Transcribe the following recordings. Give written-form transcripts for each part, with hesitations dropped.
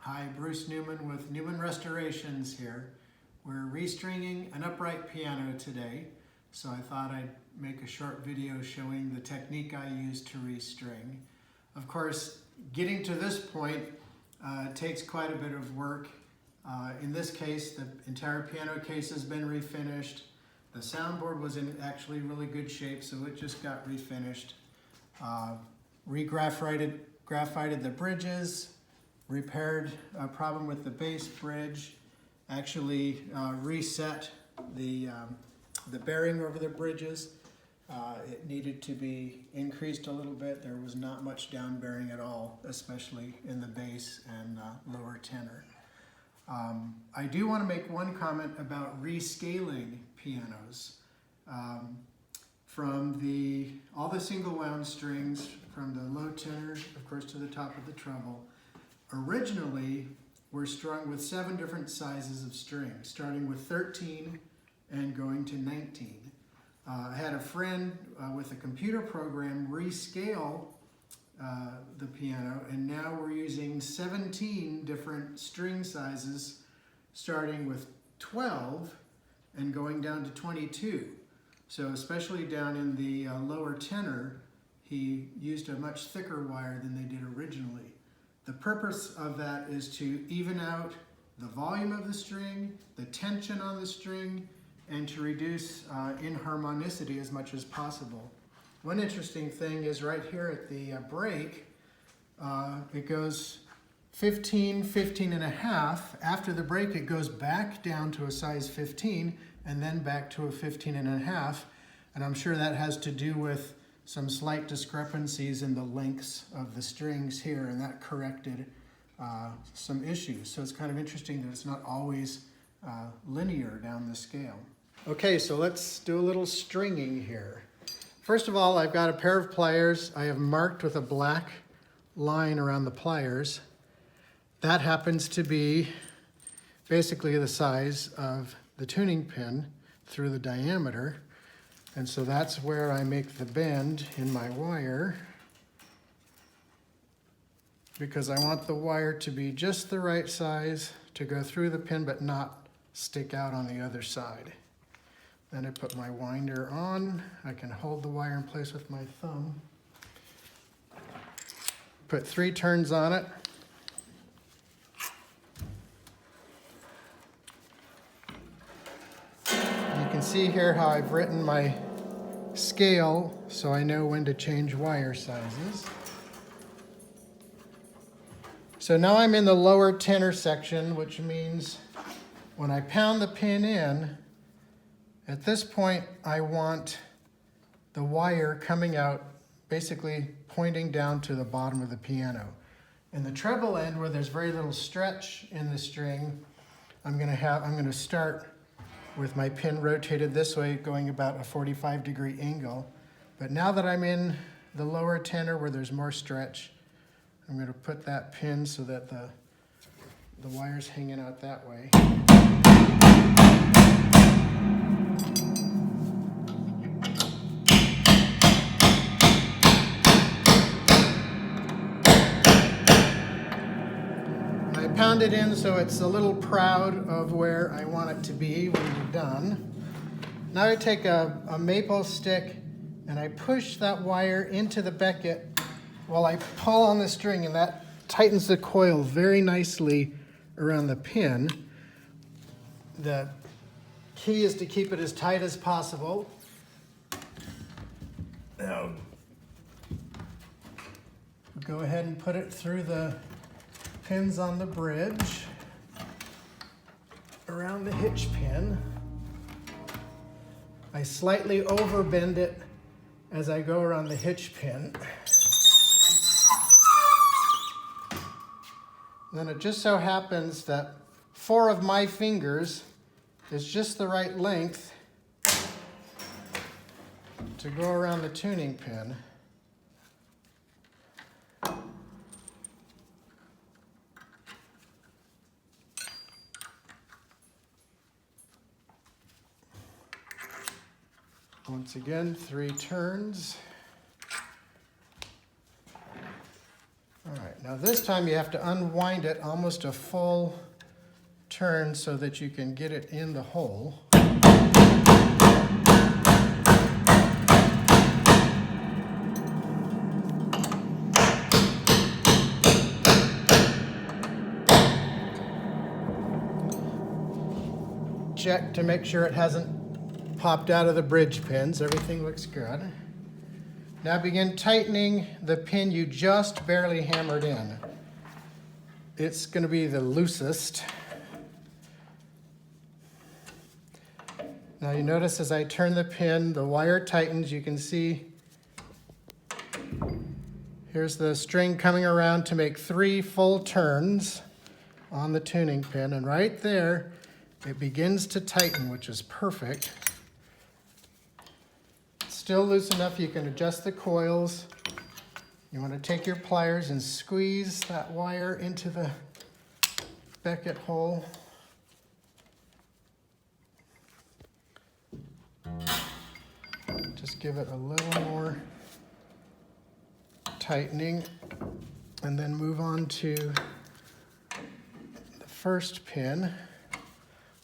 Hi, Bruce Newman with Newman Restorations here. We're restringing an upright piano today, so I thought I'd make a short video showing the technique I use to restring. Of course, getting to this point takes quite a bit of work. In this case, the entire piano case has been refinished. The soundboard was in actually really good shape, so it just got refinished. Graphited the bridges, repaired a problem with the bass bridge, actually reset the bearing over the bridges. It needed to be increased a little bit. There was not much down bearing at all, especially in the bass and lower tenor. I do want to make one comment about rescaling pianos. From all the single wound strings, from the low tenor, of course, to the top of the treble, originally were strung with 7 different sizes of strings, starting with 13 and going to 19. I had a friend with a computer program rescale the piano, and now we're using 17 different string sizes, starting with 12 and going down to 22. So especially down in the lower tenor, he used a much thicker wire than they did originally. The purpose of that is to even out the volume of the string, the tension on the string, and to reduce inharmonicity as much as possible. One interesting thing is right here at the break, it goes 15, 15 and a half. After the break, it goes back down to a size 15 and then back to a 15 and a half. And I'm sure that has to do with some slight discrepancies in the lengths of the strings here, and that corrected some issues. So it's kind of interesting that it's not always linear down the scale. Okay, so let's do a little stringing here. First of all, I've got a pair of pliers. I have marked with a black line around the pliers. That happens to be basically the size of the tuning pin through the diameter. And so that's where I make the bend in my wire, because I want the wire to be just the right size to go through the pin but not stick out on the other side. Then I put my winder on. I can hold the wire in place with my thumb. Put 3 turns on it. You can see here how I've written my scale so I know when to change wire sizes. So now I'm in the lower tenor section, which means when I pound the pin in, at this point I want the wire coming out, basically pointing down to the bottom of the piano. In the treble end, where there's very little stretch in the string, I'm going to start with my pin rotated this way, going about a 45-degree angle. But now that I'm in the lower tenor where there's more stretch, I'm going to put that pin so that the wire's hanging out that way. Pound it in so it's a little proud of where I want it to be when you're done. Now I take a maple stick and I push that wire into the becket while I pull on the string, and that tightens the coil very nicely around the pin. The key is to keep it as tight as possible. Now, go ahead and put it through the pins on the bridge, around the hitch pin. I slightly overbend it as I go around the hitch pin. Then it just so happens that 4 of my fingers is just the right length to go around the tuning pin. Once again, 3 turns. All right, now Now this time you have to unwind it almost a full turn so that you can get it in the hole. Check to make sure it hasn't popped out of the bridge pins. Everything looks good. Now begin tightening the pin you just barely hammered in. It's going to be the loosest. Now you notice as I turn the pin, the wire tightens. You can see here's the string coming around to make 3 full turns on the tuning pin, and right there it begins to tighten, which is perfect. It's still loose enough you can adjust the coils. You want to take your pliers and squeeze that wire into the becket hole. Just give it a little more tightening, and then move on to the first pin.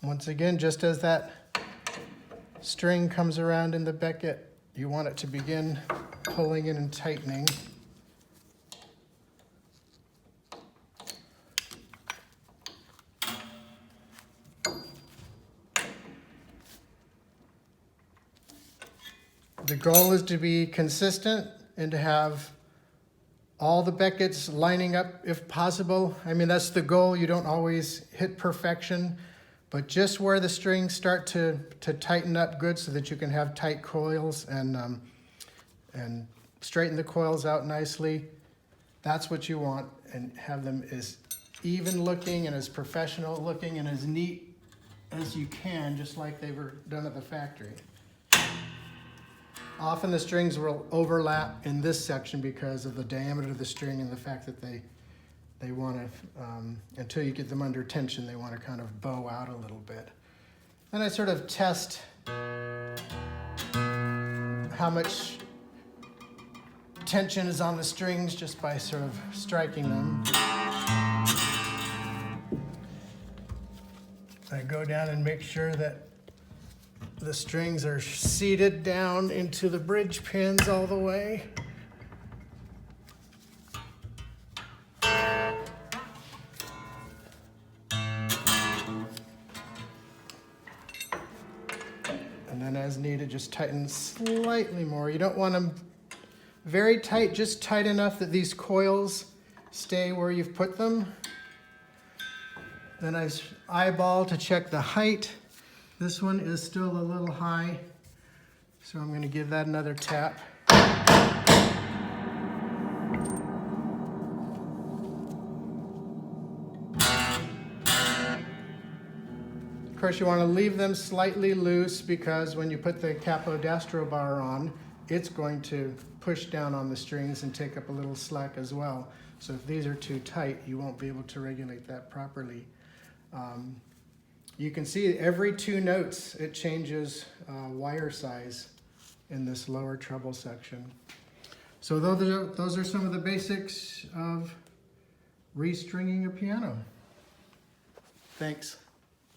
Once again, just as that string comes around in the becket, you want it to begin pulling in and tightening. The goal is to be consistent and to have all the beckets lining up if possible. I mean, that's the goal. You don't always hit perfection, but just where the strings start to tighten up good so that you can have tight coils and straighten the coils out nicely, that's what you want, and have them as even looking and as professional looking and as neat as you can, just like they were done at the factory. Often the strings will overlap in this section because of the diameter of the string and the fact that they want to, until you get them under tension, they want to kind of bow out a little bit. And I sort of test how much tension is on the strings just by sort of striking them. I go down and make sure that the strings are seated down into the bridge pins all the way. And then as needed, just tighten slightly more. You don't want them very tight, just tight enough that these coils stay where you've put them. Then I eyeball to check the height. This one is still a little high, so I'm going to give that another tap. Of course, you want to leave them slightly loose because when you put the capodastro bar on, it's going to push down on the strings and take up a little slack as well. So if these are too tight, you won't be able to regulate that properly. You can see every 2 notes it changes wire size in this lower treble section. So those are some of the basics of restringing a piano. Thanks.